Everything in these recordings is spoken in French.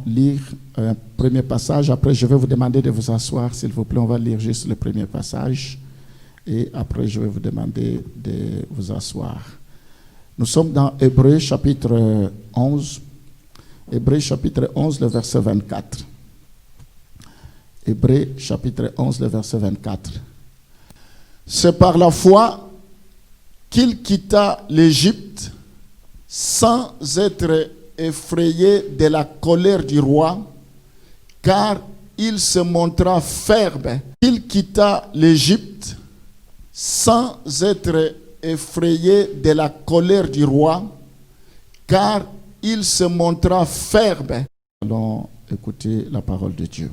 lire un premier passage. Après, je vais vous demander de vous asseoir, s'il vous plaît. On va lire juste le premier passage. Et après, je vais vous demander de vous asseoir. Nous sommes dans Hébreux chapitre 11. Hébreux chapitre 11, le verset 24. Hébreux chapitre 11, le verset 24. C'est par la foi qu'il quitta l'Égypte sans être effrayé de la colère du roi, car il se montra ferme. Il quitta l'Égypte sans être effrayé de la colère du roi, car il se montra ferme. Allons écouter la parole de Dieu.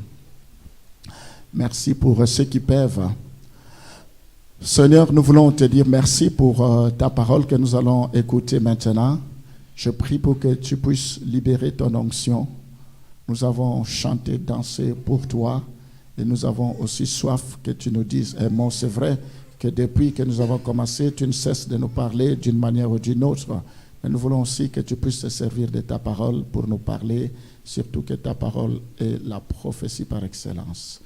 Merci pour ceux qui peuvent. Seigneur, nous voulons te dire merci pour ta parole que nous allons écouter maintenant. Je prie pour que tu puisses libérer ton onction. Nous avons chanté, dansé pour toi et nous avons aussi soif que tu nous dises un mot. C'est vrai que depuis que nous avons commencé, tu ne cesses de nous parler d'une manière ou d'une autre. Mais nous voulons aussi que tu puisses te servir de ta parole pour nous parler, surtout que ta parole est la prophétie par excellence.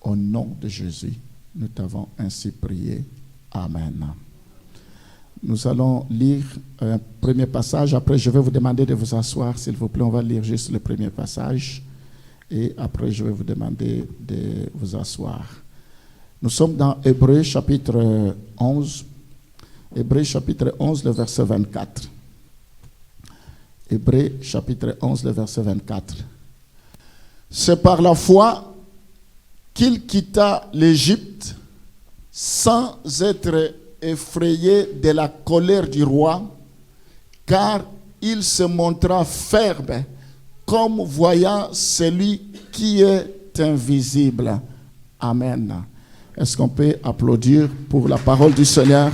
Au nom de Jésus, nous t'avons ainsi prié. Amen. Nous allons lire un premier passage. Après, je vais vous demander de vous asseoir, s'il vous plaît. On va lire juste le premier passage. Et après, je vais vous demander de vous asseoir. Nous sommes dans Hébreux chapitre 11. Hébreux chapitre 11, le verset 24. Hébreux chapitre 11, le verset 24. C'est par la foi qu'il quitta l'Égypte sans être effrayé de la colère du roi, car il se montra ferme comme voyant celui qui est invisible. Amen. Est-ce qu'on peut applaudir pour la parole du Seigneur?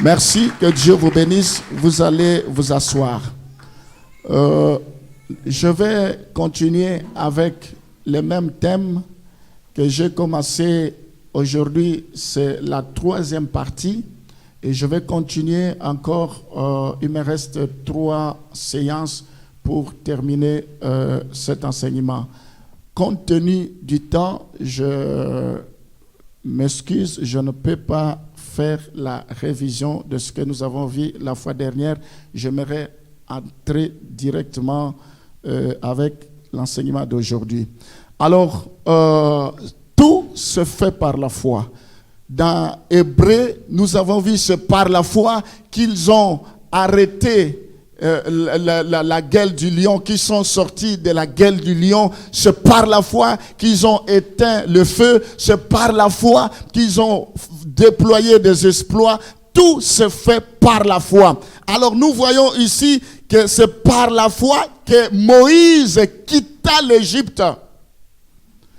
Merci, que Dieu vous bénisse. Vous allez vous asseoir. Je vais continuer avec le même thème que j'ai commencé aujourd'hui. C'est la troisième partie et je vais continuer encore. Il me reste 3 séances pour terminer cet enseignement. Compte tenu du temps, je m'excuse, je ne peux pas faire la révision de ce que nous avons vu la fois dernière. J'aimerais entrer directement avec l'enseignement d'aujourd'hui. Alors, tout se fait par la foi. Dans Hébreux, nous avons vu c'est par la foi qu'ils ont arrêté la gueule du lion, qu'ils sont sortis de la gueule du lion. C'est par la foi qu'ils ont éteint le feu. C'est par la foi qu'ils ont déployé des exploits. Tout se fait par la foi. Alors nous voyons ici que c'est par la foi que Moïse quitta l'Égypte.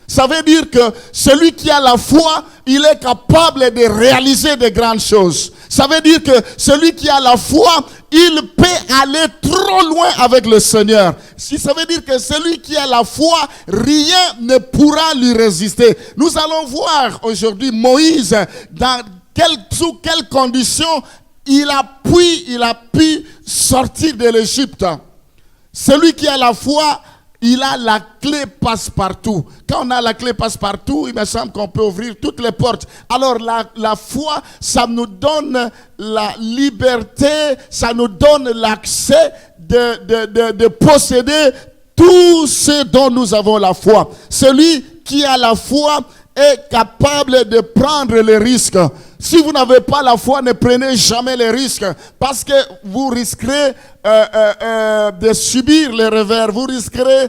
Ça veut dire que celui qui a la foi, il est capable de réaliser de grandes choses. Ça veut dire que celui qui a la foi, il peut aller trop loin avec le Seigneur. Ça veut dire que celui qui a la foi, rien ne pourra lui résister. Nous allons voir aujourd'hui Moïse, sous quelles conditions il a pu sortir de l'Égypte. Celui qui a la foi, il a la clé passe-partout. Quand on a la clé passe-partout, il me semble qu'on peut ouvrir toutes les portes. Alors la foi, ça nous donne la liberté, ça nous donne l'accès de posséder tout ce dont nous avons la foi. Celui qui a la foi est capable de prendre les risques. Si vous n'avez pas la foi, ne prenez jamais les risques, parce que vous risquerez de subir les revers, vous risquerez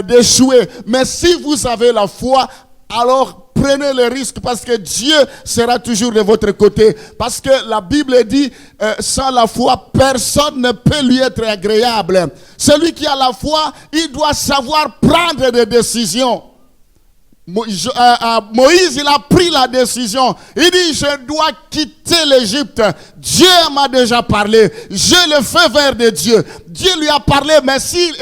d'échouer. Mais si vous avez la foi, alors prenez les risques, parce que Dieu sera toujours de votre côté. Parce que la Bible dit, sans la foi, personne ne peut lui être agréable. Celui qui a la foi, il doit savoir prendre des décisions. Moïse, il a pris la décision. Il dit, je dois quitter l'Égypte. Dieu m'a déjà parlé. J'ai le feu vert de Dieu. Dieu lui a parlé, mais si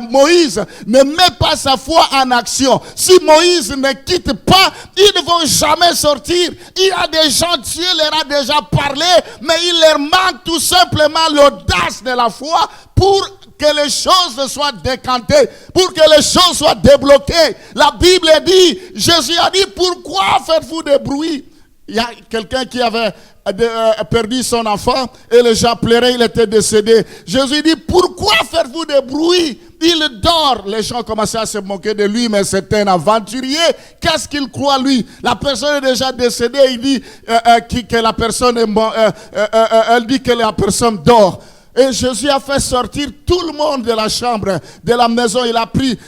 Moïse ne met pas sa foi en action, si Moïse ne quitte pas, ils ne vont jamais sortir. Il y a des gens, Dieu leur a déjà parlé, mais il leur manque tout simplement l'audace de la foi pour que les choses soient décantées, pour que les choses soient débloquées. La Bible dit, Jésus a dit, pourquoi faites-vous des bruits? Il y a quelqu'un qui avait perdu son enfant et les gens pleuraient, il était décédé. Jésus dit, pourquoi faites-vous des bruits? Il dort. Les gens commençaient à se moquer de lui, mais c'est un aventurier. Qu'est-ce qu'il croit lui? La personne est déjà décédée. Il dit que la personne est morte. Elle dit que la personne dort. Et Jésus a fait sortir tout le monde de la chambre, de la maison. Il a pris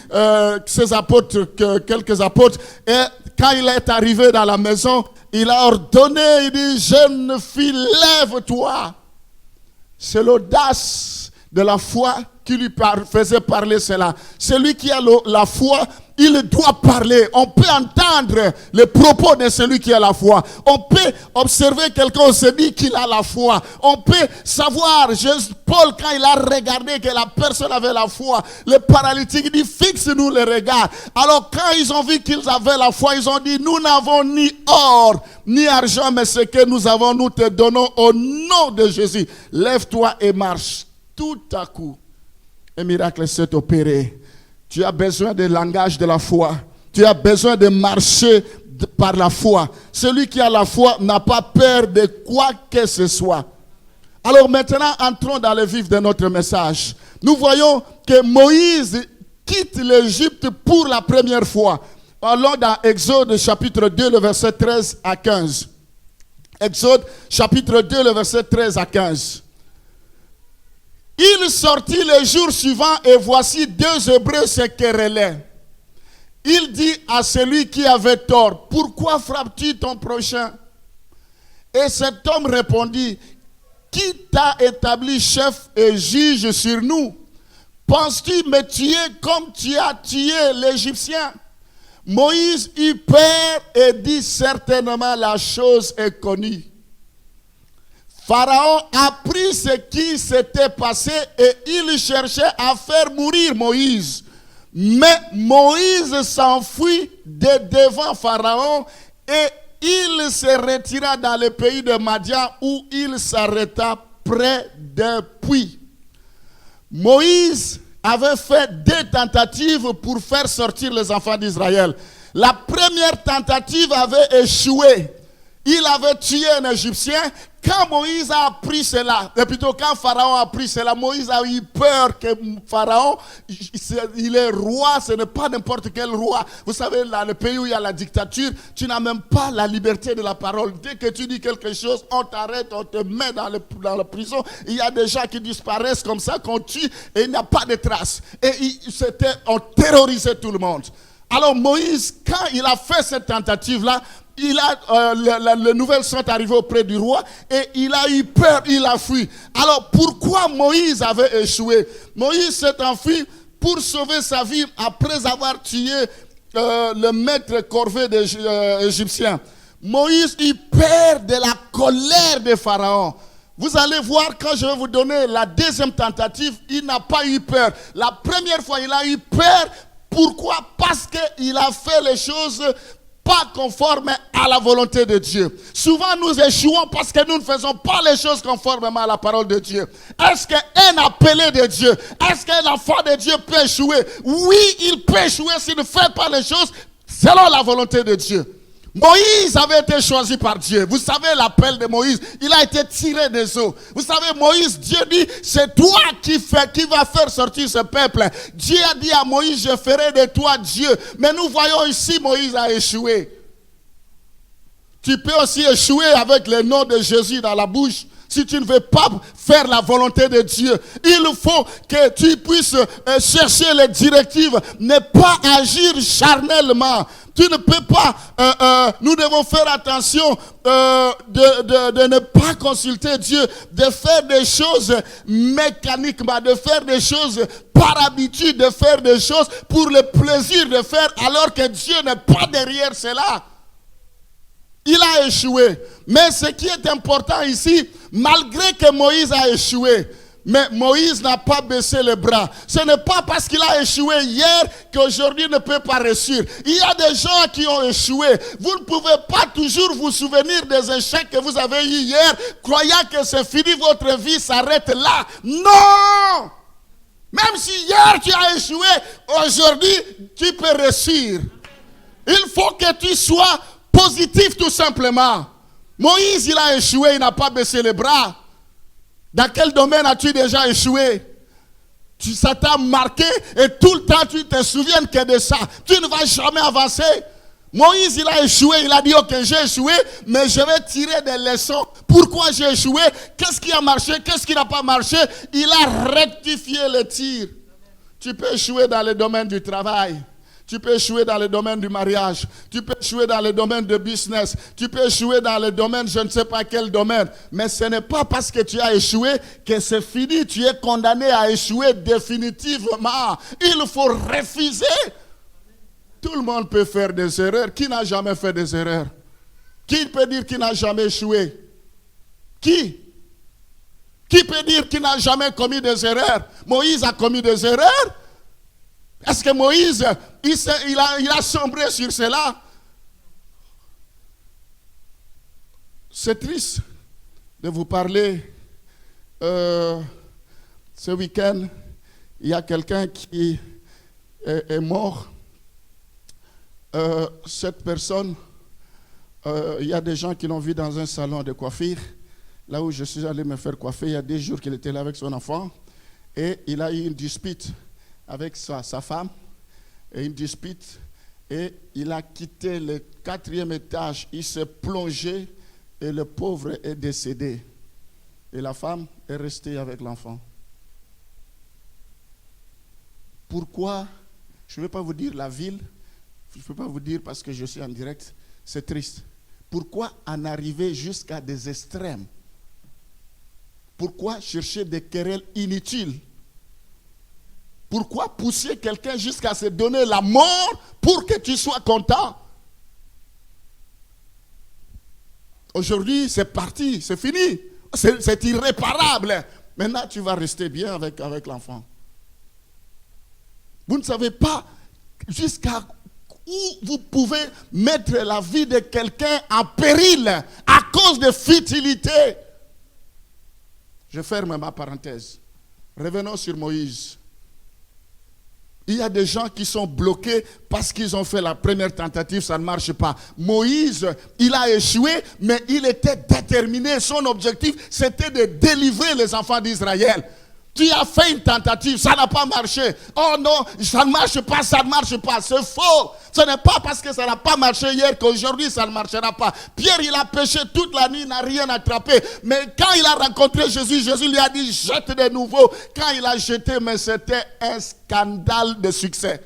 ses apôtres, quelques apôtres. Et quand il est arrivé dans la maison, il a ordonné, il dit, jeune fille, lève-toi. C'est l'audace de la foi qui lui faisait parler cela. Celui qui a la foi, il doit parler. On peut entendre les propos de celui qui a la foi. On peut observer quelqu'un, on se dit qu'il a la foi. On peut savoir, Paul, quand il a regardé que la personne avait la foi, le paralytique, il dit, fixe-nous le regard. Alors quand ils ont vu qu'ils avaient la foi, ils ont dit, nous n'avons ni or, ni argent, mais ce que nous avons, nous te donnons au nom de Jésus. Lève-toi et marche. Tout à coup, un miracle s'est opéré. Tu as besoin du langage de la foi. Tu as besoin de marcher par la foi. Celui qui a la foi n'a pas peur de quoi que ce soit. Alors maintenant, entrons dans le vif de notre message. Nous voyons que Moïse quitte l'Égypte pour la première fois. Allons dans Exode chapitre 2, le verset 13 à 15. Exode chapitre 2, le verset 13 à 15. Il sortit le jour suivant et voici deux Hébreux se querellaient. Il dit à celui qui avait tort, pourquoi frappes-tu ton prochain? Et cet homme répondit, qui t'a établi chef et juge sur nous? Penses-tu me tuer comme tu as tué l'Égyptien? Moïse eut peur et dit, certainement la chose est connue. Pharaon apprit ce qui s'était passé et il cherchait à faire mourir Moïse. Mais Moïse s'enfuit de devant Pharaon et il se retira dans le pays de Madian où il s'arrêta près d'un puits. Moïse avait fait deux tentatives pour faire sortir les enfants d'Israël. La première tentative avait échoué. Il avait tué un Égyptien. Quand Moïse a appris cela, et plutôt quand Pharaon a appris cela, Moïse a eu peur que Pharaon, il est roi, ce n'est pas n'importe quel roi. Vous savez, dans le pays où il y a la dictature, tu n'as même pas la liberté de la parole. Dès que tu dis quelque chose, on t'arrête, on te met dans la prison. Il y a des gens qui disparaissent comme ça, qu'on tue, et il n'y a pas de traces. Et on terrorisait tout le monde. Alors Moïse, quand il a fait cette tentative-là, les nouvelles sont arrivées auprès du roi et il a eu peur, il a fui. Alors pourquoi Moïse avait échoué? Moïse s'est enfui pour sauver sa vie après avoir tué le maître corvée des Égyptiens. Moïse eut peur de la colère de Pharaon. Vous allez voir quand je vais vous donner la deuxième tentative, il n'a pas eu peur. La première fois, il a eu peur. Pourquoi? Parce qu'il a fait les choses pas conformes à la volonté de Dieu. Souvent nous échouons parce que nous ne faisons pas les choses conformément à la parole de Dieu. Est-ce qu'un appelé de Dieu, est-ce qu'un enfant de Dieu peut échouer? Oui, il peut échouer s'il ne fait pas les choses selon la volonté de Dieu. Moïse avait été choisi par Dieu. Vous savez l'appel de Moïse, il a été tiré des eaux. Vous savez, Moïse, Dieu dit, c'est toi qui va faire sortir ce peuple. Dieu a dit à Moïse, je ferai de toi Dieu. Mais nous voyons ici, Moïse a échoué. Tu peux aussi échouer avec le nom de Jésus dans la bouche. Si tu ne veux pas faire la volonté de Dieu, il faut que tu puisses chercher les directives, ne pas agir charnellement. Tu ne peux pas, nous devons faire attention de ne pas consulter Dieu, de faire des choses mécaniquement, de faire des choses par habitude, de faire des choses pour le plaisir de faire, alors que Dieu n'est pas derrière cela. Il a échoué. Mais ce qui est important ici, malgré que Moïse a échoué, mais Moïse n'a pas baissé les bras. Ce n'est pas parce qu'il a échoué hier qu'aujourd'hui ne peut pas réussir. Il y a des gens qui ont échoué. Vous ne pouvez pas toujours vous souvenir des échecs que vous avez eus hier, croyant que c'est fini, votre vie s'arrête là. Non! Même si hier tu as échoué, aujourd'hui tu peux réussir. Il faut que tu sois positif tout simplement. Moïse, il a échoué, il n'a pas baissé les bras. Dans quel domaine as-tu déjà échoué? Ça t'a marqué et tout le temps tu te souviens que de ça. Tu ne vas jamais avancer. Moïse, il a échoué, il a dit ok, j'ai échoué, mais je vais tirer des leçons. Pourquoi j'ai échoué? Qu'est-ce qui a marché? Qu'est-ce qui n'a pas marché? Il a rectifié le tir. Tu peux échouer dans le domaine du travail. Tu peux échouer dans le domaine du mariage. Tu peux échouer dans le domaine de business. Tu peux échouer dans le domaine, je ne sais pas quel domaine. Mais ce n'est pas parce que tu as échoué que c'est fini. Tu es condamné à échouer définitivement. Il faut refuser. Tout le monde peut faire des erreurs. Qui n'a jamais fait des erreurs? Qui peut dire qu'il n'a jamais échoué? Qui peut dire qu'il n'a jamais commis des erreurs? Moïse a commis des erreurs. Est-ce que Moïse, il a sombré sur cela? C'est triste de vous parler. Ce week-end, il y a quelqu'un qui est mort. Cette personne, il y a des gens qui l'ont vu dans un salon de coiffure. Là où je suis allé me faire coiffer, il y a des jours qu'il était là avec son enfant. Et il a eu une dispute avec sa femme, et une dispute, et il a quitté le 4e étage, il s'est plongé, et le pauvre est décédé. Et la femme est restée avec l'enfant. Pourquoi? Je ne vais pas vous dire la ville, je ne peux pas vous dire parce que je suis en direct, c'est triste. Pourquoi en arriver jusqu'à des extrêmes? Pourquoi chercher des querelles inutiles? Pourquoi pousser quelqu'un jusqu'à se donner la mort pour que tu sois content? Aujourd'hui, c'est parti, c'est fini. C'est irréparable. Maintenant, tu vas rester bien avec l'enfant. Vous ne savez pas jusqu'à où vous pouvez mettre la vie de quelqu'un en péril à cause de futilité. Je ferme ma parenthèse. Revenons sur Moïse. Il y a des gens qui sont bloqués parce qu'ils ont fait la première tentative, ça ne marche pas. Moïse, il a échoué, mais il était déterminé. Son objectif, c'était de délivrer les enfants d'Israël. Tu as fait une tentative, ça n'a pas marché. Oh non, ça ne marche pas, ça ne marche pas. C'est faux. Ce n'est pas parce que ça n'a pas marché hier qu'aujourd'hui ça ne marchera pas. Pierre, il a péché toute la nuit, il n'a rien attrapé. Mais quand il a rencontré Jésus, Jésus lui a dit, jette de nouveau. Quand il a jeté, mais c'était un scandale de succès.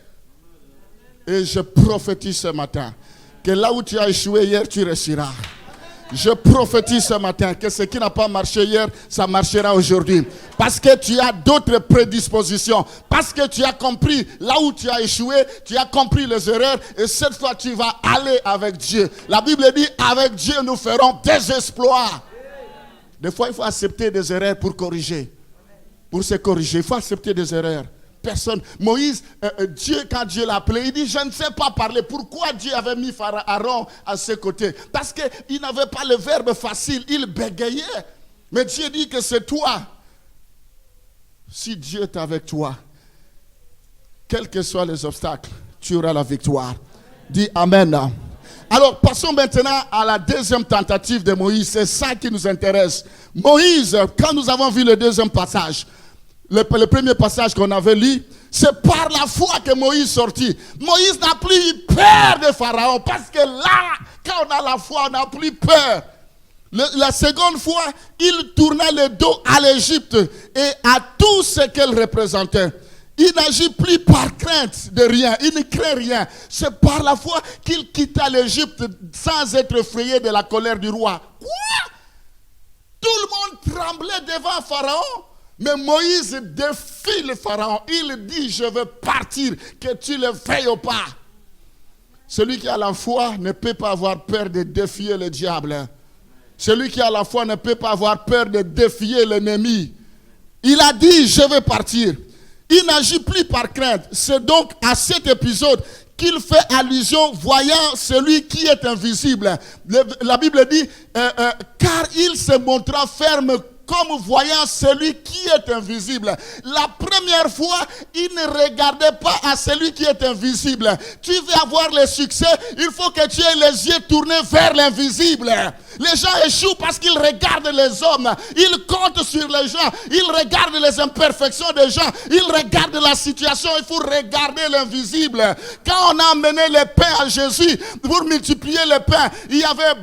Et je prophétise ce matin que là où tu as échoué hier, tu réussiras. Je prophétise ce matin que ce qui n'a pas marché hier, ça marchera aujourd'hui. Parce que tu as d'autres prédispositions. Parce que tu as compris là où tu as échoué, tu as compris les erreurs. Et cette fois, tu vas aller avec Dieu. La Bible dit, avec Dieu, nous ferons des exploits. Des fois, il faut accepter des erreurs pour corriger. Pour se corriger, il faut accepter des erreurs. Personne. Moïse, Dieu, quand Dieu l'a appelé, il dit, je ne sais pas parler. Pourquoi Dieu avait mis Aaron à ses côtés? Parce qu'il n'avait pas le verbe facile, il bégayait. Mais Dieu dit que c'est toi. Si Dieu est avec toi, quels que soient les obstacles, tu auras la victoire. Dis Amen. Alors, passons maintenant à la deuxième tentative de Moïse. C'est ça qui nous intéresse. Moïse, quand nous avons vu le deuxième passage, le premier passage qu'on avait lu, c'est par la foi que Moïse sortit. Moïse n'a plus eu peur de Pharaon parce que là, quand on a la foi, on n'a plus peur. La seconde fois, il tournait le dos à l'Égypte et à tout ce qu'elle représentait. Il n'agit plus par crainte de rien, il ne craint rien. C'est par la foi qu'il quitta l'Égypte sans être effrayé de la colère du roi. Quoi? Tout le monde tremblait devant Pharaon. Mais Moïse défie le Pharaon. Il dit, je veux partir, que tu le veuilles ou pas. Celui qui a la foi ne peut pas avoir peur de défier le diable. Celui qui a la foi ne peut pas avoir peur de défier l'ennemi. Il a dit, je veux partir. Il n'agit plus par crainte. C'est donc à cet épisode qu'il fait allusion, voyant celui qui est invisible. La Bible dit, car il se montra ferme comme voyant celui qui est invisible. La première fois, il ne regardait pas à celui qui est invisible. Tu veux avoir le succès, il faut que tu aies les yeux tournés vers l'invisible. Les gens échouent parce qu'ils regardent les hommes. Ils comptent sur les gens. Ils regardent les imperfections des gens. Ils regardent la situation. Il faut regarder l'invisible. Quand on a amené les pains à Jésus pour multiplier les pains, il y avait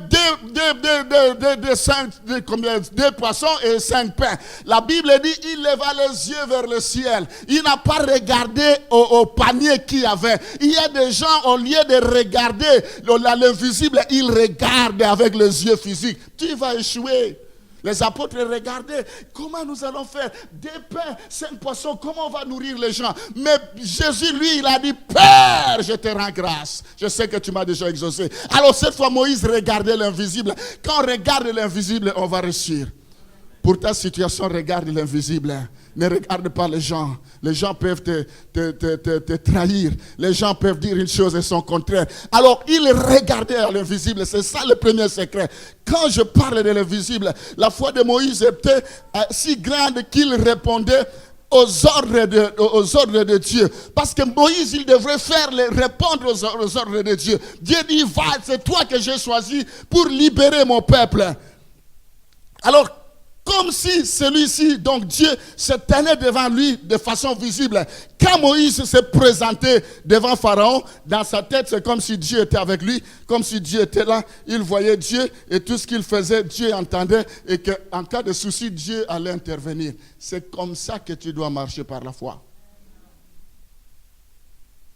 deux poissons et 5 pains. La Bible dit, il leva les yeux vers le ciel. Il n'a pas regardé au panier qu'il y avait. Il y a des gens, au lieu de regarder l'invisible, ils regardent avec les yeux physiques. Tu vas échouer. Les apôtres regardaient, comment nous allons faire des pains, 5 poissons, comment on va nourrir les gens. Mais Jésus, lui, il a dit, Père, je te rends grâce. Je sais que tu m'as déjà exaucé. Alors cette fois, Moïse regardait l'invisible. Quand on regarde l'invisible, on va réussir. Pour ta situation, regarde l'invisible. Ne regarde pas les gens. Les gens peuvent te trahir. Les gens peuvent dire une chose et son contraire. Alors, il regardait à l'invisible. C'est ça le premier secret. Quand je parle de l'invisible, la foi de Moïse était si grande qu'il répondait aux ordres de Dieu. Parce que Moïse, il devrait répondre aux ordres de Dieu. Dieu dit, va, c'est toi que j'ai choisi pour libérer mon peuple. Alors, comme si celui-ci, donc Dieu, se tenait devant lui de façon visible. Quand Moïse s'est présenté devant Pharaon, dans sa tête, c'est comme si Dieu était avec lui, comme si Dieu était là. Il voyait Dieu et tout ce qu'il faisait, Dieu entendait et qu'en cas de souci, Dieu allait intervenir. C'est comme ça que tu dois marcher par la foi.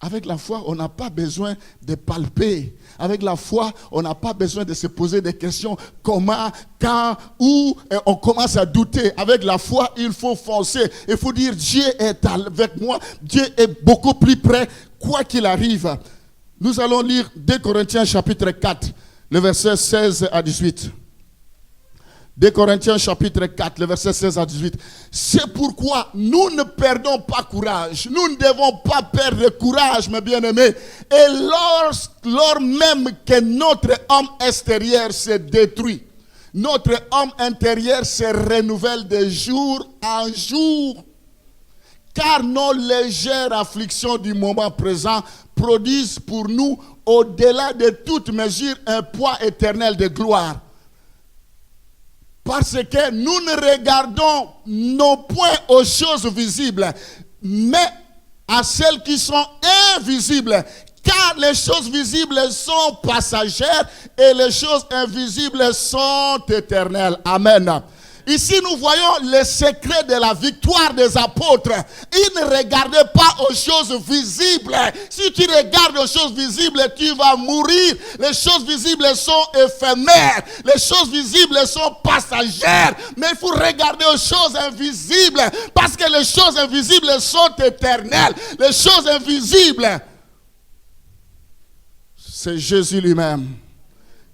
Avec la foi, on n'a pas besoin de palper. Avec la foi, on n'a pas besoin de se poser des questions. Comment, quand, où, et on commence à douter. Avec la foi, il faut foncer. Il faut dire, Dieu est avec moi. Dieu est beaucoup plus près, quoi qu'il arrive. Nous allons lire 2 Corinthiens chapitre 4, le verset 16 à 18. 2 Corinthiens chapitre 4, le verset 16 à 18. C'est pourquoi nous ne perdons pas courage. Nous ne devons pas perdre courage, mes bien-aimés. Et lors même que notre homme extérieur se détruit, notre homme intérieur se renouvelle de jour en jour. Car nos légères afflictions du moment présent produisent pour nous, au-delà de toute mesure, un poids éternel de gloire. Parce que nous ne regardons non point aux choses visibles, mais à celles qui sont invisibles. Car les choses visibles sont passagères et les choses invisibles sont éternelles. Amen. Ici, nous voyons le secret de la victoire des apôtres. Ils ne regardaient pas aux choses visibles. Si tu regardes aux choses visibles, tu vas mourir. Les choses visibles sont éphémères. Les choses visibles sont passagères. Mais il faut regarder aux choses invisibles. Parce que les choses invisibles sont éternelles. Les choses invisibles, c'est Jésus lui-même.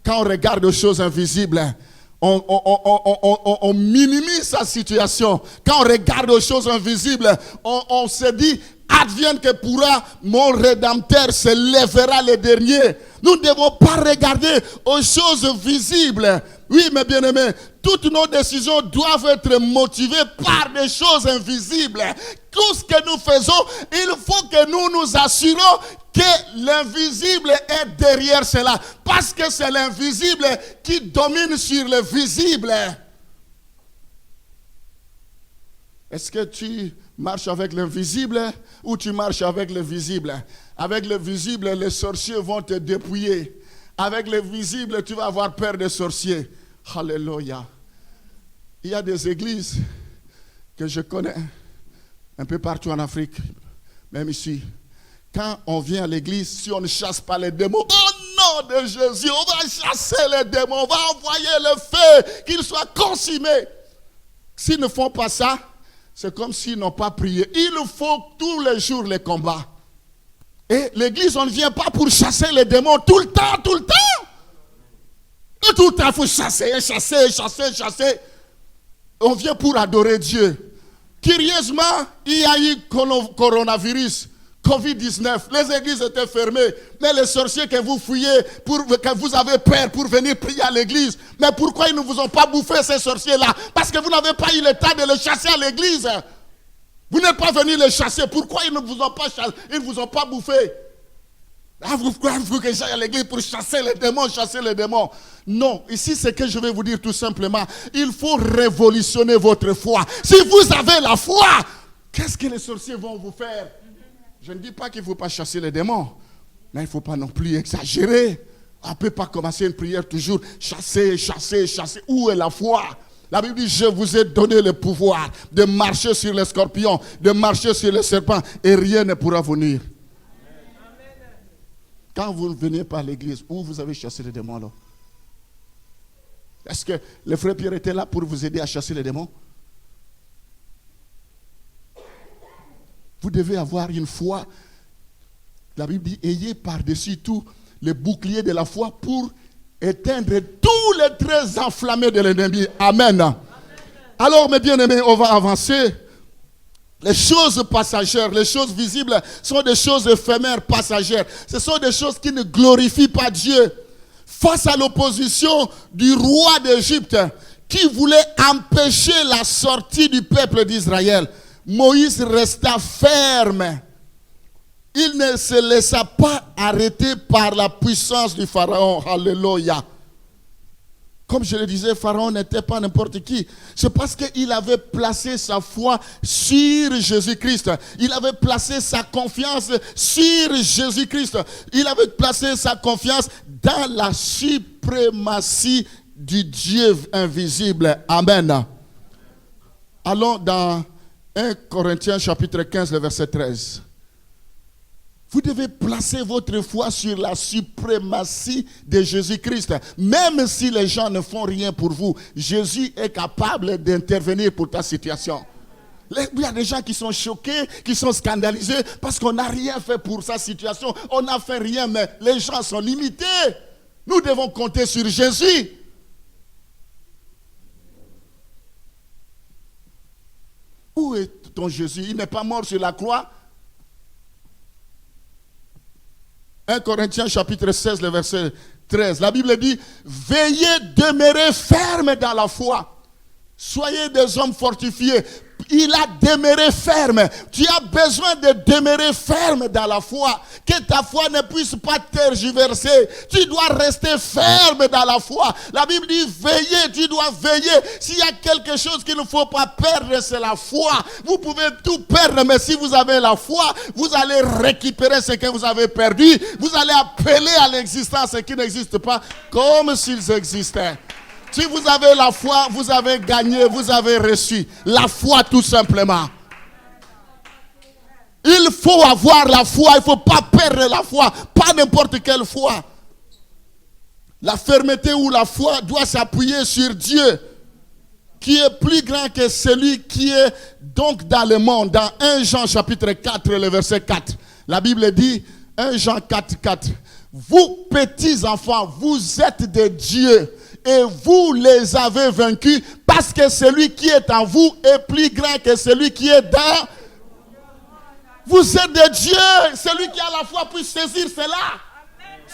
Quand on regarde aux choses invisibles, on minimise sa situation. Quand on regarde aux choses invisibles, on se dit, advienne que pourra, mon Rédempteur se lèvera le dernier. Nous ne devons pas regarder aux choses visibles. Oui, mes bien-aimés, toutes nos décisions doivent être motivées par des choses invisibles. Tout ce que nous faisons, il faut que nous nous assurons que l'invisible est derrière cela. Parce que c'est l'invisible qui domine sur le visible. Est-ce que tu marches avec l'invisible ou tu marches avec le visible? Avec le visible, les sorciers vont te dépouiller. Avec le visible, tu vas avoir peur des sorciers. Alléluia. Il y a des églises que je connais un peu partout en Afrique, même ici. Quand on vient à l'église, si on ne chasse pas les démons, au nom de Jésus, on va chasser les démons, on va envoyer le feu, qu'ils soient consumés. S'ils ne font pas ça, c'est comme s'ils n'ont pas prié. Il faut tous les jours les combats. Et l'église, on ne vient pas pour chasser les démons tout le temps, tout le temps. Tout le temps, il faut chasser, chasser, chasser, chasser. On vient pour adorer Dieu. Curieusement, il y a eu coronavirus. Covid-19, les églises étaient fermées, mais les sorciers que vous fouillez, que vous avez peur pour venir prier à l'église, mais pourquoi ils ne vous ont pas bouffé ces sorciers-là? Parce que vous n'avez pas eu le temps de les chasser à l'église. Vous n'êtes pas venu les chasser. Pourquoi ils ne vous ont pas chassé? Ils ne vous ont pas bouffé. Ah, vous croyez que j'aille à l'église pour chasser les démons, Non, ici c'est que je vais vous dire tout simplement. Il faut révolutionner votre foi. Si vous avez la foi, qu'est-ce que les sorciers vont vous faire? Je ne dis pas qu'il ne faut pas chasser les démons, mais il ne faut pas non plus exagérer. On ne peut pas commencer une prière toujours chasser. Où est la foi? La Bible dit, je vous ai donné le pouvoir de marcher sur les scorpions, de marcher sur les serpents, et rien ne pourra venir. Quand vous ne venez pas à l'église, où vous avez chassé les démons là? Est-ce que le frère Pierre était là pour vous aider à chasser les démons? Vous devez avoir une foi. La Bible dit, ayez par-dessus tout le bouclier de la foi pour éteindre tous les traits enflammés de l'ennemi. Amen. Alors, mes bien-aimés, on va avancer. Les choses passagères, les choses visibles sont des choses éphémères, passagères. Ce sont des choses qui ne glorifient pas Dieu. Face à l'opposition du roi d'Égypte qui voulait empêcher la sortie du peuple d'Israël, Moïse resta ferme. Il ne se laissa pas arrêter par la puissance du Pharaon. Alléluia. Comme je le disais, Pharaon n'était pas n'importe qui. C'est parce qu'il avait placé sa foi sur Jésus-Christ. Il avait placé sa confiance sur Jésus-Christ. Il avait placé sa confiance dans la suprématie du Dieu invisible. Amen. Allons dans 1 Corinthiens chapitre 15, le verset 13. Vous devez placer votre foi sur la suprématie de Jésus-Christ. Même si les gens ne font rien pour vous, Jésus est capable d'intervenir pour ta situation. Il y a des gens qui sont choqués, qui sont scandalisés parce qu'on n'a rien fait pour sa situation. On n'a fait rien, mais les gens sont limités. Nous devons compter sur Jésus. Où est ton Jésus? Il n'est pas mort sur la croix. 1 Corinthiens chapitre 16, le verset 13. La Bible dit, veillez, demeurez ferme dans la foi. Soyez des hommes fortifiés. Il a demeuré ferme. Tu as besoin de demeurer ferme dans la foi. Que ta foi ne puisse pas tergiverser. Tu dois rester ferme dans la foi. La Bible dit veillez, tu dois veiller. S'il y a quelque chose qu'il ne faut pas perdre, c'est la foi. Vous pouvez tout perdre, mais si vous avez la foi, vous allez récupérer ce que vous avez perdu. Vous allez appeler à l'existence ce qui n'existe pas comme s'ils existaient. Si vous avez la foi, vous avez gagné, vous avez reçu. La foi tout simplement. Il faut avoir la foi, il ne faut pas perdre la foi. Pas n'importe quelle foi. La fermeté ou la foi doit s'appuyer sur Dieu, qui est plus grand que celui qui est donc dans le monde. Dans 1 Jean chapitre 4, le verset 4. La Bible dit, 1 Jean 4, 4. Vous petits enfants, vous êtes de Dieu. Et vous les avez vaincus parce que celui qui est en vous est plus grand que celui qui est dans. Vous êtes de Dieu. Celui qui a la foi puisse saisir cela.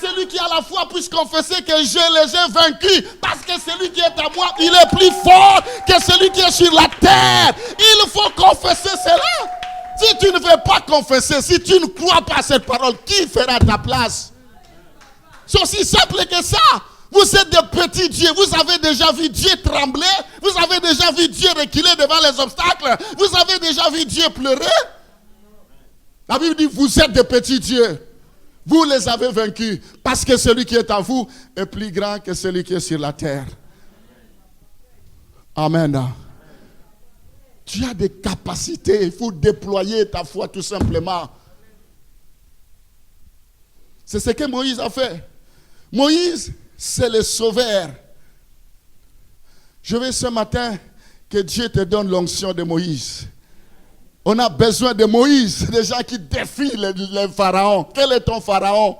Celui qui a la foi puisse confesser que je les ai vaincus. Parce que celui qui est en moi, il est plus fort que celui qui est sur la terre. Il faut confesser cela. Si tu ne veux pas confesser, si tu ne crois pas à cette parole, qui fera ta place? C'est aussi simple que ça. Vous êtes des petits dieux. Vous avez déjà vu Dieu trembler. Vous avez déjà vu Dieu reculer devant les obstacles. Vous avez déjà vu Dieu pleurer. La Bible dit, vous êtes des petits dieux. Vous les avez vaincus. Parce que celui qui est en vous est plus grand que celui qui est sur la terre. Amen. Tu as des capacités. Il faut déployer ta foi tout simplement. C'est ce que Moïse a fait. Moïse, c'est le sauveur. Je veux ce matin que Dieu te donne l'onction de Moïse. On a besoin de Moïse, des gens qui défient le pharaon. Quel est ton pharaon?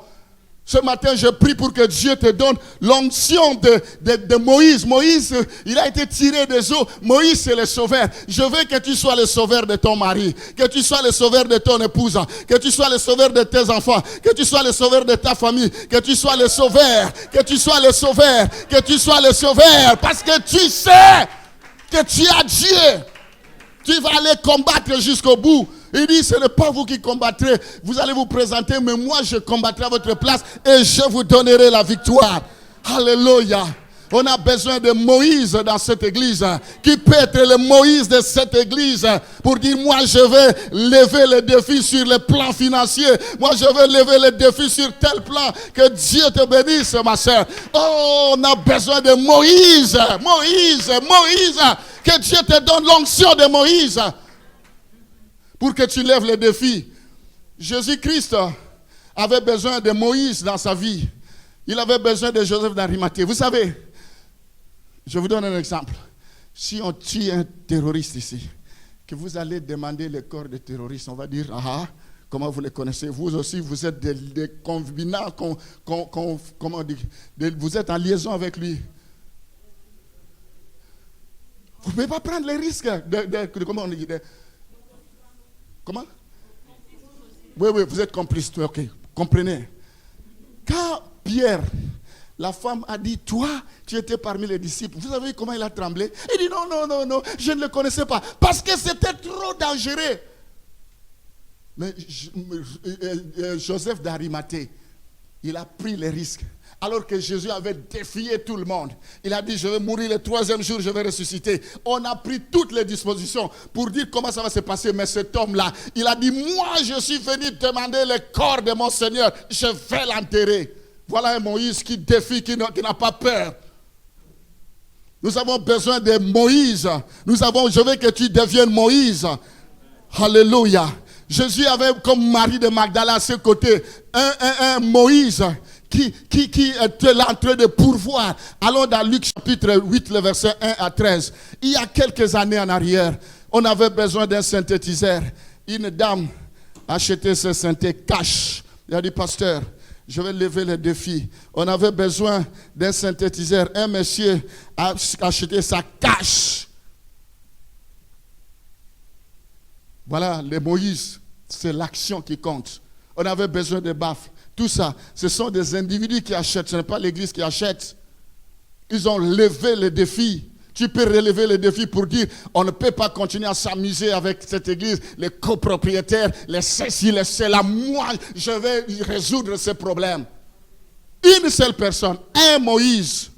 Ce matin, je prie pour que Dieu te donne l'onction de Moïse. Moïse, il a été tiré des eaux. Moïse, c'est le sauveur. Je veux que tu sois le sauveur de ton mari, que tu sois le sauveur de ton épouse, que tu sois le sauveur de tes enfants, que tu sois le sauveur de ta famille, que tu sois le sauveur, que tu sois le sauveur, que tu sois le sauveur. Parce que tu sais que tu as Dieu. Tu vas aller combattre jusqu'au bout. Il dit, ce n'est pas vous qui combattrez. Vous allez vous présenter, mais moi je combattrai à votre place et je vous donnerai la victoire. Alléluia. On a besoin de Moïse dans cette église. Qui peut être le Moïse de cette église pour dire, moi je vais lever le défi sur le plan financier. Moi je vais lever le défi sur tel plan. Que Dieu te bénisse, ma soeur. Oh, on a besoin de Moïse. Moïse, Moïse. Que Dieu te donne l'onction de Moïse. Pour que tu lèves le défi. Jésus-Christ avait besoin de Moïse dans sa vie. Il avait besoin de Joseph d'Arimathée. Vous savez, je vous donne un exemple. Si on tue un terroriste ici, que vous allez demander le corps de terroriste, on va dire, ah, comment vous les connaissez? Vous aussi, vous êtes des combinants, comment on dit, vous êtes en liaison avec lui. Vous ne pouvez pas prendre les risques de comment on dit, comment? Oui, vous êtes complice. Ok, comprenez. Quand Pierre, la femme a dit, toi, tu étais parmi les disciples. Vous savez comment il a tremblé? Il dit, non, je ne le connaissais pas. Parce que c'était trop dangereux. Mais Joseph d'Arimathée, il a pris les risques. Alors que Jésus avait défié tout le monde. Il a dit, je vais mourir le 3e jour, je vais ressusciter. On a pris toutes les dispositions pour dire comment ça va se passer. Mais cet homme-là, il a dit, moi je suis venu demander le corps de mon Seigneur. Je vais l'enterrer. Voilà un Moïse qui défie, qui n'a pas peur. Nous avons besoin de Moïse. Je veux que tu deviennes Moïse. Alléluia. Jésus avait comme Marie de Magdala à ses côtés un Moïse qui était là en train de pourvoir. Allons dans Luc chapitre 8, le verset 1 à 13. Il y a quelques années en arrière, on avait besoin d'un synthétiseur. Une dame a acheté ce synthé cash. Il a dit, pasteur, je vais lever le défi. On avait besoin d'un synthétiseur. Un monsieur a acheté ça cash. Voilà, les Moïse, c'est l'action qui compte. On avait besoin de baffles. Tout ça, ce sont des individus qui achètent, ce n'est pas l'église qui achète. Ils ont levé le défi. Tu peux relever le défi pour dire, on ne peut pas continuer à s'amuser avec cette église, les copropriétaires, les ceci, les cela. Moi, je vais résoudre ces problèmes. Une seule personne, un Moïse.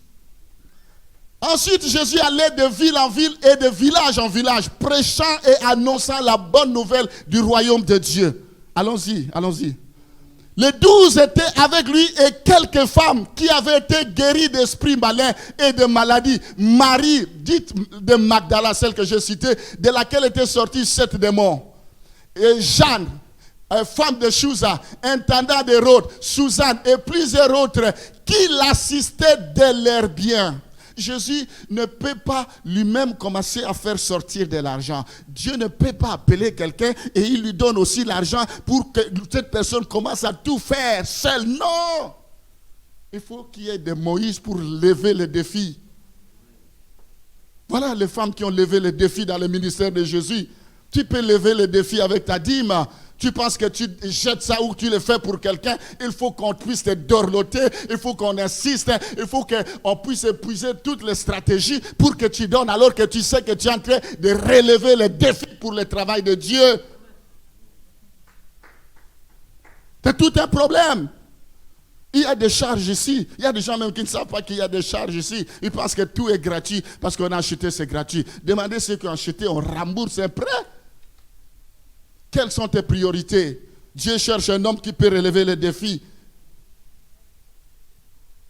Ensuite, Jésus allait de ville en ville et de village en village, prêchant et annonçant la bonne nouvelle du royaume de Dieu. Allons-y. Les 12 étaient avec lui et quelques femmes qui avaient été guéries d'esprits malins et de maladies. Marie, dite de Magdala, celle que j'ai citée, de laquelle étaient sortis 7 démons. Et Jeanne, femme de Chouza, intendant d'Hérode, Suzanne et plusieurs autres qui l'assistaient de leurs biens. Jésus ne peut pas lui-même commencer à faire sortir de l'argent. Dieu ne peut pas appeler quelqu'un et il lui donne aussi l'argent pour que cette personne commence à tout faire seule. Non! Il faut qu'il y ait des Moïse pour lever le défi. Voilà les femmes qui ont levé le défi dans le ministère de Jésus. Tu peux lever le défi avec ta dîme. Tu penses que tu jettes ça ou tu le fais pour quelqu'un. Il faut qu'on puisse te dorloter. Il faut qu'on insiste. Il faut qu'on puisse épuiser toutes les stratégies pour que tu donnes alors que tu sais que tu es en train de relever le défi pour le travail de Dieu. C'est tout un problème. Il y a des charges ici. Il y a des gens même qui ne savent pas qu'il y a des charges ici. Ils pensent que tout est gratuit parce qu'on a acheté, c'est gratuit. Demandez ceux qui ont acheté, on rembourse un prêt. Quelles sont tes priorités? Dieu cherche un homme qui peut relever le défi.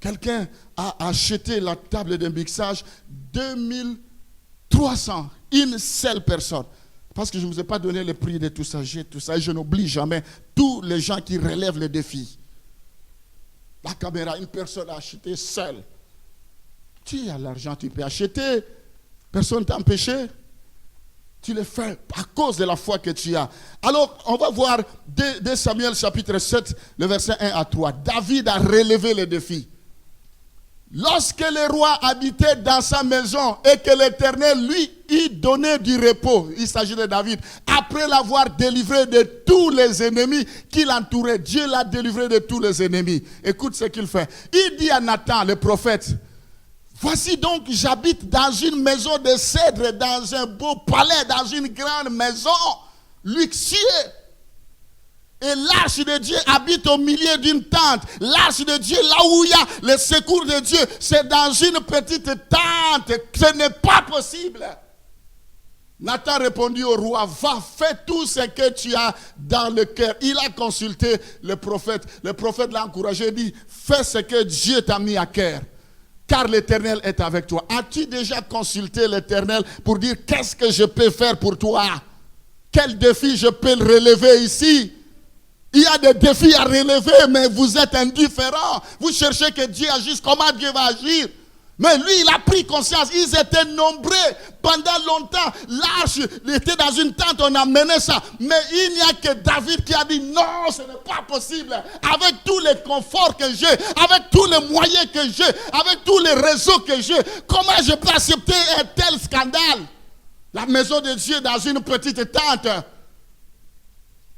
Quelqu'un a acheté la table de mixage 2300. Une seule personne. Parce que je ne vous ai pas donné le prix de tout ça. J'ai tout ça et je n'oublie jamais tous les gens qui relèvent le défi. La caméra, une personne a acheté seule. Tu as l'argent, tu peux acheter. Personne ne t'a empêché. Tu le fais à cause de la foi que tu as. Alors, on va voir 2 Samuel chapitre 7, le verset 1 à 3. David a relevé le défi. Lorsque le roi habitait dans sa maison et que l'Éternel lui y donnait du repos, il s'agit de David, après l'avoir délivré de tous les ennemis qui l'entouraient, Dieu l'a délivré de tous les ennemis. Écoute ce qu'il fait. Il dit à Nathan, le prophète, voici donc, j'habite dans une maison de cèdre, dans un beau palais, dans une grande maison luxueuse. Et l'arche de Dieu habite au milieu d'une tente. L'arche de Dieu, là où il y a le secours de Dieu, c'est dans une petite tente. Ce n'est pas possible. Nathan répondit au roi, va, fais tout ce que tu as dans le cœur. Il a consulté le prophète. Le prophète l'a encouragé et dit, fais ce que Dieu t'a mis à cœur. Car l'Éternel est avec toi. As-tu déjà consulté l'Éternel pour dire, qu'est-ce que je peux faire pour toi? Quel défi je peux le relever ici? Il y a des défis à relever, mais vous êtes indifférents. Vous cherchez que Dieu agisse. Comment Dieu va agir? Mais lui, il a pris conscience. Ils étaient nombreux pendant longtemps. L'arche était dans une tente, on a mené ça. Mais il n'y a que David qui a dit non, ce n'est pas possible. Avec tous les conforts que j'ai, avec tous les moyens que j'ai, avec tous les réseaux que j'ai, comment je peux accepter un tel scandale? La maison de Dieu dans une petite tente.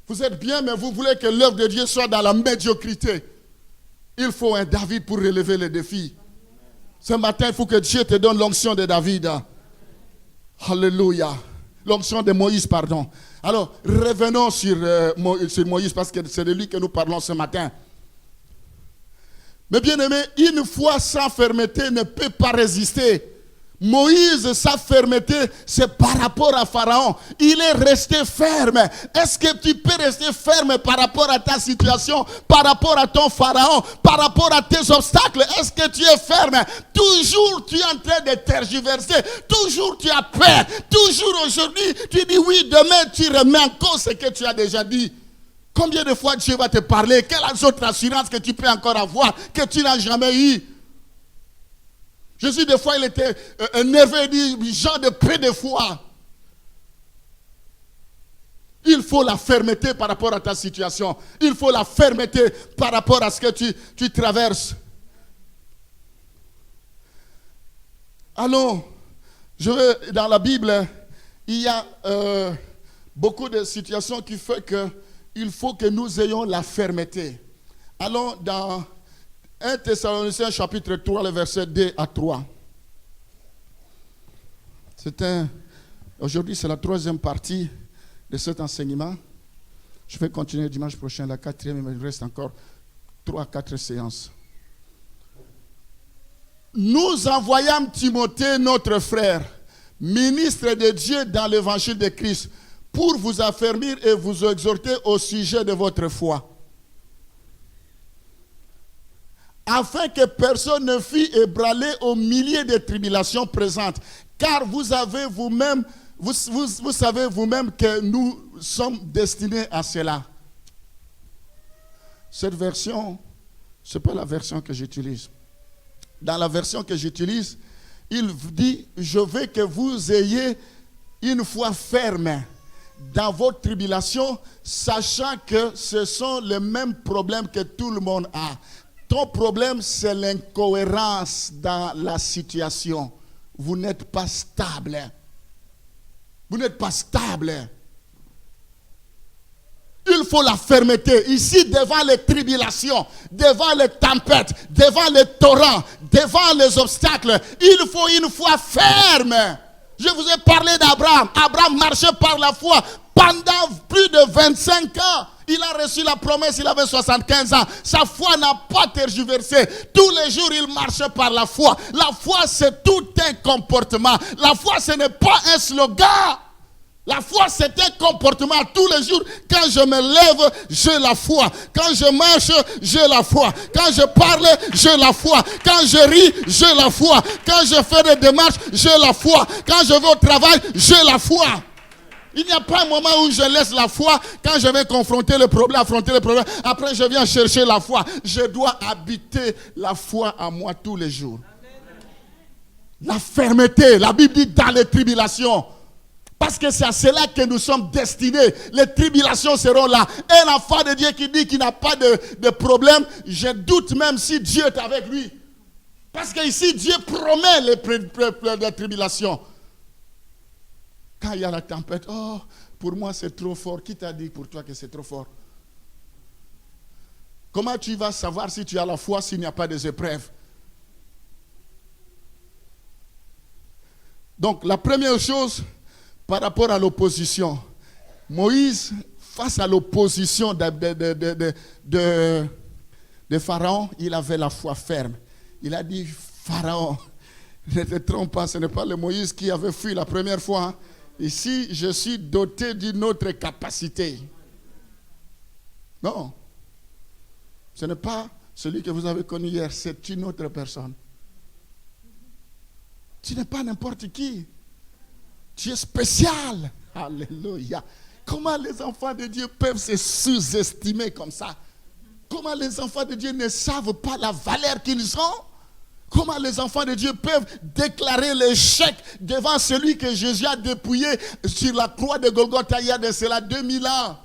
Vous êtes bien, mais vous voulez que l'œuvre de Dieu soit dans la médiocrité. Il faut un David pour relever les défis. Ce matin, il faut que Dieu te donne l'onction de David. Alléluia. L'onction de Moïse, pardon. Alors, revenons sur Moïse, parce que c'est de lui que nous parlons ce matin. Mais bien aimé, une foi sans fermeté ne peut pas résister. Moïse, sa fermeté, c'est par rapport à Pharaon. Il est resté ferme. Est-ce que tu peux rester ferme par rapport à ta situation, par rapport à ton Pharaon, par rapport à tes obstacles? Est-ce que tu es ferme? Toujours tu es en train de tergiverser. Toujours tu as peur. Toujours aujourd'hui, tu dis oui, demain tu remets en cause ce que tu as déjà dit. Combien de fois Dieu va te parler? Quelle autre assurance que tu peux encore avoir que tu n'as jamais eu? Jésus, des fois, il était énervé, il dit, genre de peu de foi. Il faut la fermeté par rapport à ta situation. Il faut la fermeté par rapport à ce que tu traverses. Allons, dans la Bible, il y a beaucoup de situations qui font qu'il faut que nous ayons la fermeté. Allons dans 1 Thessaloniciens chapitre 3, le verset 2 à 3. Aujourd'hui, c'est la troisième partie de cet enseignement. Je vais continuer dimanche prochain, la quatrième, mais il reste encore 3 à 4 séances. Nous envoyâmes Timothée, notre frère, ministre de Dieu dans l'évangile de Christ, pour vous affermir et vous exhorter au sujet de votre foi, afin que personne ne fût ébranlé au milieu des tribulations présentes. Car vous savez vous-même que nous sommes destinés à cela. Cette version, ce n'est pas la version que j'utilise. Dans la version que j'utilise, il dit, je veux que vous ayez une foi ferme dans votre tribulation, sachant que ce sont les mêmes problèmes que tout le monde a. Ton problème, c'est l'incohérence dans la situation. Vous n'êtes pas stable. Vous n'êtes pas stable. Il faut la fermeté. Ici, devant les tribulations, devant les tempêtes, devant les torrents, devant les obstacles, il faut une foi ferme. Je vous ai parlé d'Abraham. Abraham marchait par la foi pendant plus de 25 ans. Il a reçu la promesse, il avait 75 ans. Sa foi n'a pas tergiversé. Tous les jours, il marchait par la foi. La foi, c'est tout un comportement. La foi, ce n'est pas un slogan. La foi, c'est un comportement. Tous les jours, quand je me lève, j'ai la foi. Quand je marche, j'ai la foi. Quand je parle, j'ai la foi. Quand je ris, j'ai la foi. Quand je fais des démarches, j'ai la foi. Quand je vais au travail, j'ai la foi. Il n'y a pas un moment où je laisse la foi. Quand je vais confronter le problème, affronter le problème, après je viens chercher la foi. Je dois habiter la foi en moi tous les jours. La fermeté, la Bible dit dans les tribulations. Parce que c'est à cela que nous sommes destinés. Les tribulations seront là. Un enfant de Dieu qui dit qu'il n'a pas de problème, je doute même si Dieu est avec lui. Parce qu'ici, Dieu promet les tribulations. Quand il y a la tempête, oh, pour moi c'est trop fort. Qui t'a dit pour toi que c'est trop fort? Comment tu vas savoir si tu as la foi s'il n'y a pas des épreuves? Donc, la première chose, par rapport à l'opposition, Moïse, face à l'opposition de Pharaon, il avait la foi ferme. Il a dit, Pharaon, ne te trompe pas, ce n'est pas le Moïse qui avait fui la première fois. Hein. Ici, je suis doté d'une autre capacité. Non. Ce n'est pas celui que vous avez connu hier, c'est une autre personne. Tu n'es pas n'importe qui. Tu es spécial. Alléluia. Comment les enfants de Dieu peuvent se sous-estimer comme ça? Comment les enfants de Dieu ne savent pas la valeur qu'ils ont? Comment les enfants de Dieu peuvent déclarer l'échec devant celui que Jésus a dépouillé sur la croix de Golgotha il y a de cela 2000 ans?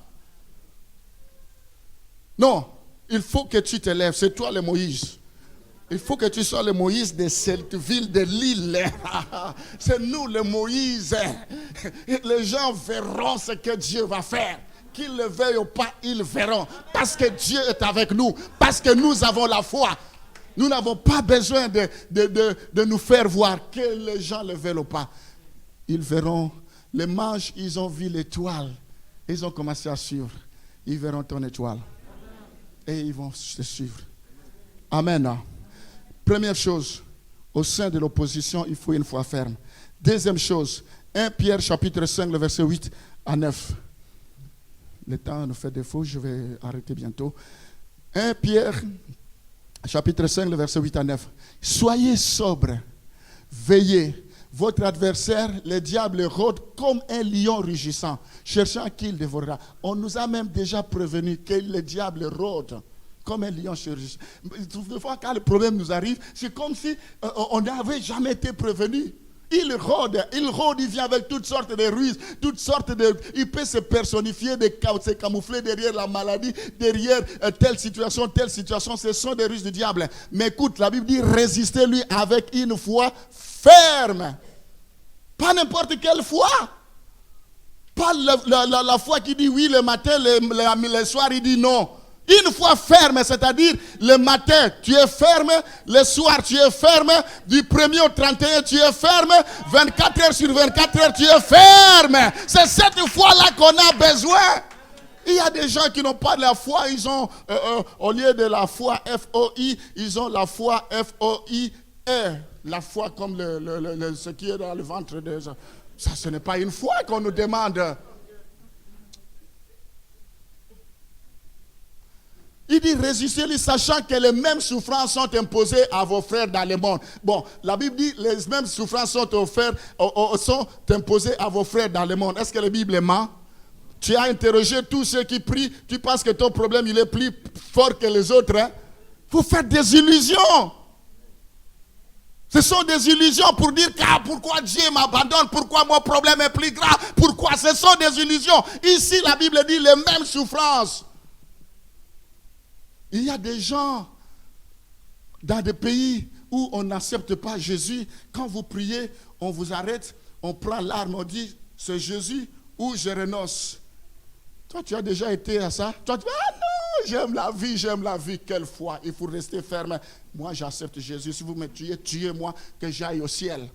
Non, il faut que tu te lèves. C'est toi le Moïse. Il faut que tu sois le Moïse de cette ville de l'île. C'est nous le Moïse. Les gens verront ce que Dieu va faire. Qu'ils le veuillent ou pas, ils verront. Parce que Dieu est avec nous. Parce que nous avons la foi. Nous n'avons pas besoin de nous faire voir que les gens le veulent ou pas. Ils verront. Les mages, ils ont vu l'étoile. Ils ont commencé à suivre. Ils verront ton étoile. Et ils vont te suivre. Amen. Première chose, au sein de l'opposition, il faut une foi ferme. Deuxième chose, 1 Pierre chapitre 5, le verset 8 à 9. Le temps nous fait défaut, je vais arrêter bientôt. 1 Pierre chapitre 5, le verset 8 à 9. Soyez sobres, veillez. Votre adversaire, le diable, rôde comme un lion rugissant, cherchant qui il dévorera. On nous a même déjà prévenu que le diable rôde comme un lion rugissant. Des fois, quand le problème nous arrive, c'est comme si on n'avait jamais été prévenu. Il rôde, il vient avec toutes sortes de ruses, toutes sortes de... Il peut se personnifier, se camoufler derrière la maladie, derrière telle situation, ce sont des ruses du diable. Mais écoute, la Bible dit, résistez-lui avec une foi ferme. Pas n'importe quelle foi. Pas la foi qui dit oui le matin, le soir il dit non. Une foi ferme, c'est-à-dire le matin tu es ferme, le soir tu es ferme, du 1er au 31 tu es ferme, 24 heures sur 24 heures tu es ferme. C'est cette foi-là qu'on a besoin. Il y a des gens qui n'ont pas de la foi, ils ont, au lieu de la foi F-O-I, ils ont la foi F-O-I-R. La foi comme ce qui est dans le ventre de... Ça, ce n'est pas une foi qu'on nous demande. Il dit, résistez-lui, sachant que les mêmes souffrances sont imposées à vos frères dans le monde. Bon, la Bible dit, les mêmes souffrances sont imposées à vos frères dans le monde. Est-ce que la Bible ment? Tu as interrogé tous ceux qui prient, tu penses que ton problème, il est plus fort que les autres. Hein? Vous faites des illusions. Ce sont des illusions pour dire pourquoi Dieu m'abandonne, pourquoi mon problème est plus grave, pourquoi ce sont des illusions. Ici, la Bible dit les mêmes souffrances. Il y a des gens dans des pays où on n'accepte pas Jésus. Quand vous priez, on vous arrête, on prend l'arme, on dit c'est Jésus ou je renonce. Toi, tu as déjà été à ça? Toi, tu dis ah non, j'aime la vie, quelle foi. Il faut rester ferme. Moi, j'accepte Jésus. Si vous me tuez, tuez-moi, que j'aille au ciel.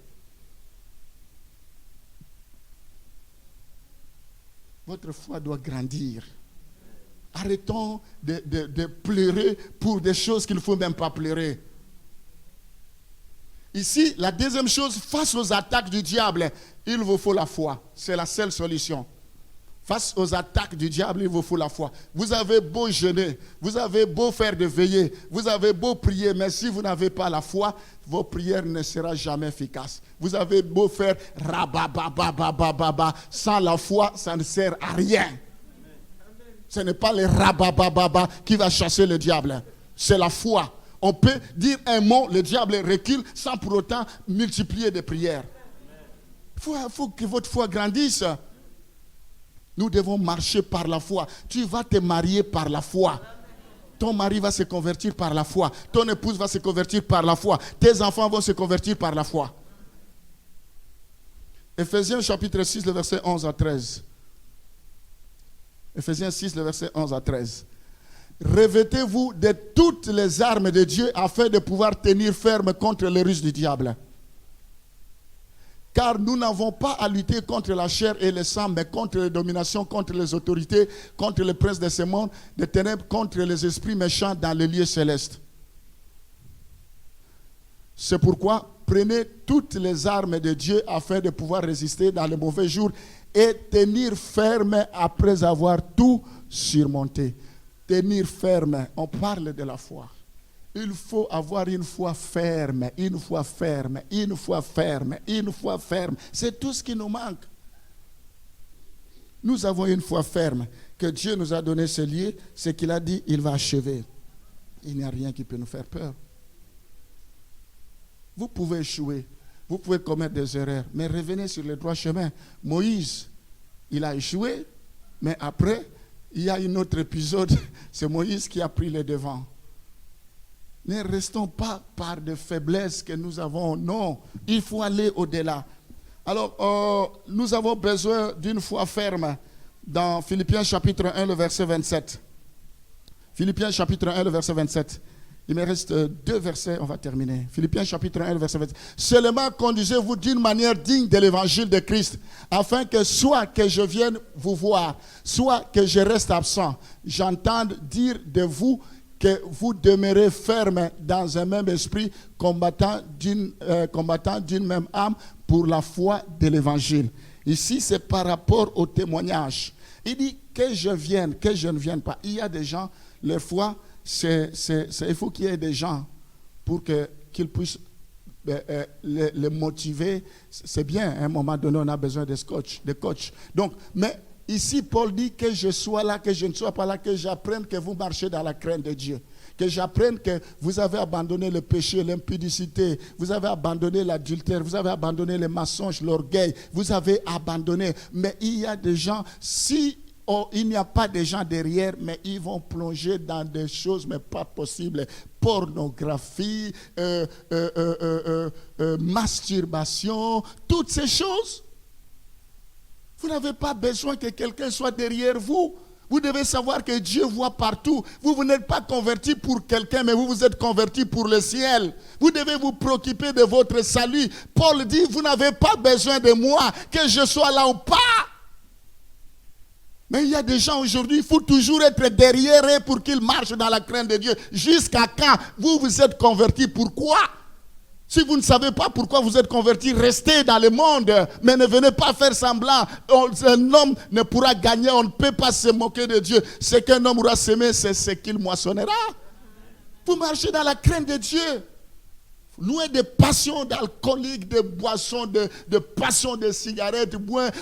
Votre foi doit grandir. Arrêtons de pleurer pour des choses qu'il ne faut même pas pleurer. Ici, la deuxième chose, face aux attaques du diable, il vous faut la foi. C'est la seule solution. Face aux attaques du diable, il vous faut la foi. Vous avez beau jeûner, vous avez beau faire des veillées, vous avez beau prier, mais si vous n'avez pas la foi, vos prières ne seront jamais efficaces. Vous avez beau faire rababababababa, sans la foi, ça ne sert à rien. Ce n'est pas le rababababa qui va chasser le diable. C'est la foi. On peut dire un mot, le diable recule sans pour autant multiplier des prières. Il faut que votre foi grandisse. Nous devons marcher par la foi. Tu vas te marier par la foi. Ton mari va se convertir par la foi. Ton épouse va se convertir par la foi. Tes enfants vont se convertir par la foi. Ephésiens chapitre 6, le verset 11 à 13. Ephésiens 6, le verset 11 à 13. Revêtez-vous de toutes les armes de Dieu afin de pouvoir tenir ferme contre les ruses du diable. Car nous n'avons pas à lutter contre la chair et le sang, mais contre les dominations, contre les autorités, contre les princes de ce monde, des ténèbres, contre les esprits méchants dans les lieux célestes. C'est pourquoi prenez toutes les armes de Dieu afin de pouvoir résister dans les mauvais jours et tenir ferme après avoir tout surmonté. Tenir ferme, on parle de la foi. Il faut avoir une foi ferme, une foi ferme, une foi ferme, une foi ferme. C'est tout ce qui nous manque. Nous avons une foi ferme que Dieu nous a donné ce lieu, ce qu'il a dit, il va achever. Il n'y a rien qui peut nous faire peur. Vous pouvez échouer, vous pouvez commettre des erreurs, mais revenez sur le droit chemin. Moïse, il a échoué, mais après, il y a un autre épisode, c'est Moïse qui a pris le devant. Ne restons pas par de faiblesses que nous avons. Non, il faut aller au-delà. Alors, nous avons besoin d'une foi ferme dans Philippiens chapitre 1, le verset 27. Philippiens chapitre 1, le verset 27. Il me reste 2 versets, on va terminer. Philippiens chapitre 1, le verset 27. Seulement conduisez-vous d'une manière digne de l'évangile de Christ, afin que soit que je vienne vous voir, soit que je reste absent, j'entende dire de vous que vous demeurez ferme dans un même esprit, combattant d'une même âme pour la foi de l'évangile. Ici, c'est par rapport au témoignage. Il dit que je vienne, que je ne vienne pas. Il y a des gens, leur foi, il faut qu'il y ait des gens pour qu'ils puissent les motiver. C'est bien, à un moment donné, on a besoin de coach. Donc, mais ici, Paul dit que je sois là, que je ne sois pas là, que j'apprenne que vous marchez dans la crainte de Dieu. Que j'apprenne que vous avez abandonné le péché, l'impudicité, vous avez abandonné l'adultère, vous avez abandonné les mensonges, l'orgueil, vous avez abandonné. Mais il y a des gens, il n'y a pas de gens derrière, mais ils vont plonger dans des choses mais pas possibles. Pornographie, masturbation, toutes ces choses. Vous n'avez pas besoin que quelqu'un soit derrière vous. Vous devez savoir que Dieu voit partout. Vous n'êtes pas converti pour quelqu'un, mais vous êtes converti pour le ciel. Vous devez vous préoccuper de votre salut. Paul dit, vous n'avez pas besoin de moi, que je sois là ou pas. Mais il y a des gens aujourd'hui, il faut toujours être derrière eux pour qu'ils marchent dans la crainte de Dieu. Jusqu'à quand vous vous êtes converti? Pourquoi? Si vous ne savez pas pourquoi vous êtes converti, restez dans le monde, mais ne venez pas faire semblant. Un homme ne pourra gagner, on ne peut pas se moquer de Dieu. Ce qu'un homme aura semé, c'est ce qu'il moissonnera. Vous marchez dans la crainte de Dieu. Loin des passions d'alcooliques, de boissons, de passions de cigarettes,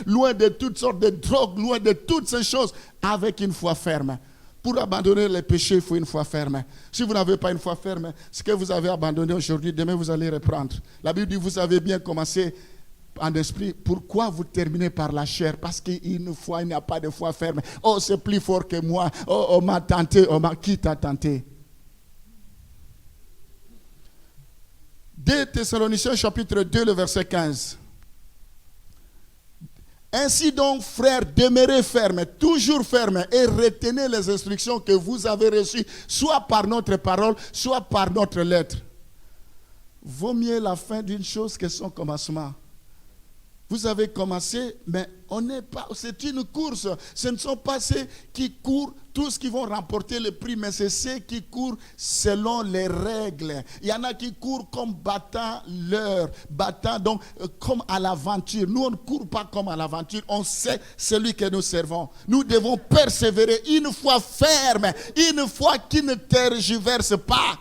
loin de toutes sortes de drogues, loin de toutes ces choses, avec une foi ferme. Pour abandonner les péchés, il faut une foi ferme. Si vous n'avez pas une foi ferme, ce que vous avez abandonné aujourd'hui, demain vous allez reprendre. La Bible dit, vous avez bien commencé en esprit. Pourquoi vous terminez par la chair? Parce qu'il n'y a pas de foi ferme. Oh, c'est plus fort que moi. Oh, on m'a tenté. Qui t'a tenté? 2 Thessaloniciens chapitre 2, le verset 15. Ainsi donc, frères, demeurez fermes, toujours fermes, et retenez les instructions que vous avez reçues, soit par notre parole, soit par notre lettre. Vaut mieux la fin d'une chose que son commencement. Vous avez commencé, mais on n'est pas. C'est une course. Ce ne sont pas ceux qui courent, tous qui vont remporter le prix, mais c'est ceux qui courent selon les règles. Il y en a qui courent comme battant l'heure, battant donc comme à l'aventure. Nous, on ne court pas comme à l'aventure. On sait celui que nous servons. Nous devons persévérer une foi ferme, une foi qui ne tergiverse pas.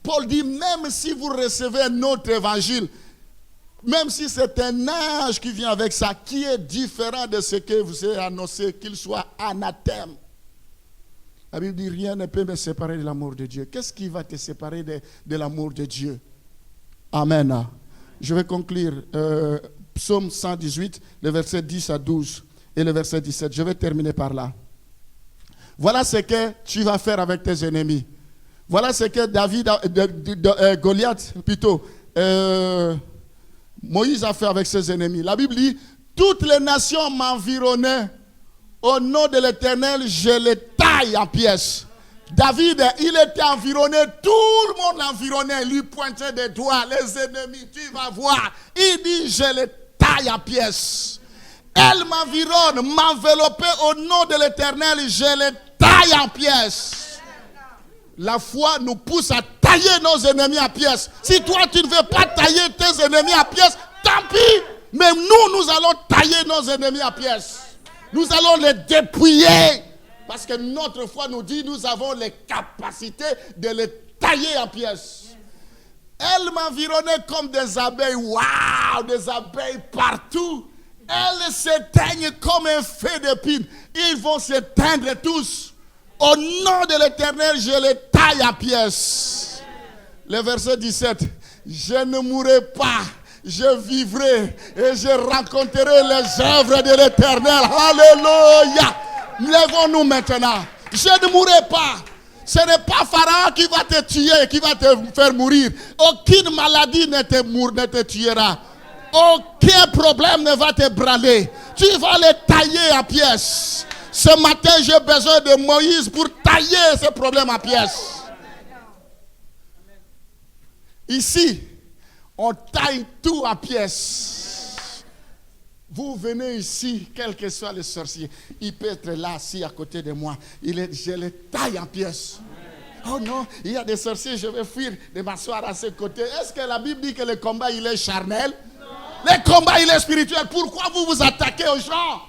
Paul dit, même si vous recevez un autre évangile, même si c'est un âge qui vient avec ça, qui est différent de ce que vous avez annoncé, qu'il soit anathème. La Bible dit, rien ne peut me séparer de l'amour de Dieu. Qu'est-ce qui va te séparer de l'amour de Dieu? Amen. Je vais conclure. Psaume 118, le verset 10 à 12 et le verset 17. Je vais terminer par là. Voilà ce que tu vas faire avec tes ennemis. Voilà ce que Goliath, plutôt, Moïse a fait avec ses ennemis. La Bible dit, toutes les nations m'environnaient. Au nom de l'Éternel, je les taille en pièces. David, il était environné, tout le monde l'environnait, lui pointait des doigts, les ennemis, tu vas voir. Il dit, je les taille en pièces. Elle m'environne, m'enveloppait au nom de l'Éternel, je les taille en pièces. La foi nous pousse à tailler nos ennemis en pièces. Si toi, tu ne veux pas tailler tes ennemis en pièces, tant pis. Mais nous allons tailler nos ennemis en pièces. Nous allons les dépouiller. Parce que notre foi nous dit, nous avons les capacités de les tailler en pièces. Elle m'environnait comme des abeilles. Waouh, des abeilles partout. Elles s'éteignent comme un feu d'épine. Ils vont s'éteindre tous. Au nom de l'Éternel, je les taille en pièces. Le verset 17. Je ne mourrai pas. Je vivrai et je rencontrerai les œuvres de l'Éternel. Alléluia. Lèvons-nous maintenant. Je ne mourrai pas. Ce n'est pas Pharaon qui va te tuer, qui va te faire mourir. Aucune maladie ne te tuera. Aucun problème ne va te branler. Tu vas les tailler en pièces. Ce matin, j'ai besoin de Moïse pour tailler ces problèmes en pièces. Ici, on taille tout en pièces. Vous venez ici, quel que soit le sorcier, il peut être là, assis à côté de moi. Je le taille en pièces. Oh non, il y a des sorciers, je vais fuir de m'asseoir à ses côtés. Est-ce que la Bible dit que le combat, il est charnel? Non. Le combat, il est spirituel. Pourquoi vous vous attaquez aux gens?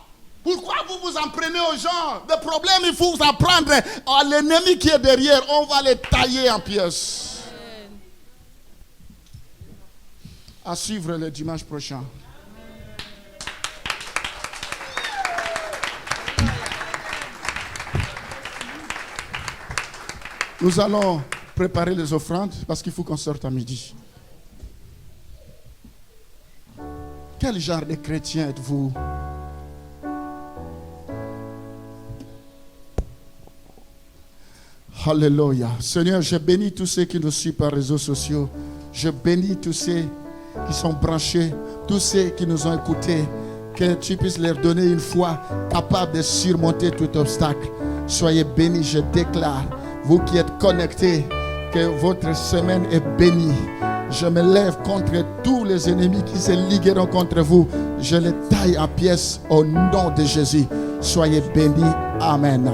Pourquoi vous vous en prenez aux gens? Le problème, il faut vous apprendre à l'ennemi qui est derrière. On va les tailler en pièces. À suivre le dimanche prochain. Nous allons préparer les offrandes parce qu'il faut qu'on sorte à midi. Quel genre de chrétien êtes-vous? Alléluia. Seigneur, je bénis tous ceux qui nous suivent par les réseaux sociaux. Je bénis tous ceux qui sont branchés, tous ceux qui nous ont écoutés. Que tu puisses leur donner une foi capable de surmonter tout obstacle. Soyez bénis, je déclare. Vous qui êtes connectés, que votre semaine est bénie. Je me lève contre tous les ennemis qui se ligueront contre vous. Je les taille en pièces au nom de Jésus. Soyez bénis. Amen.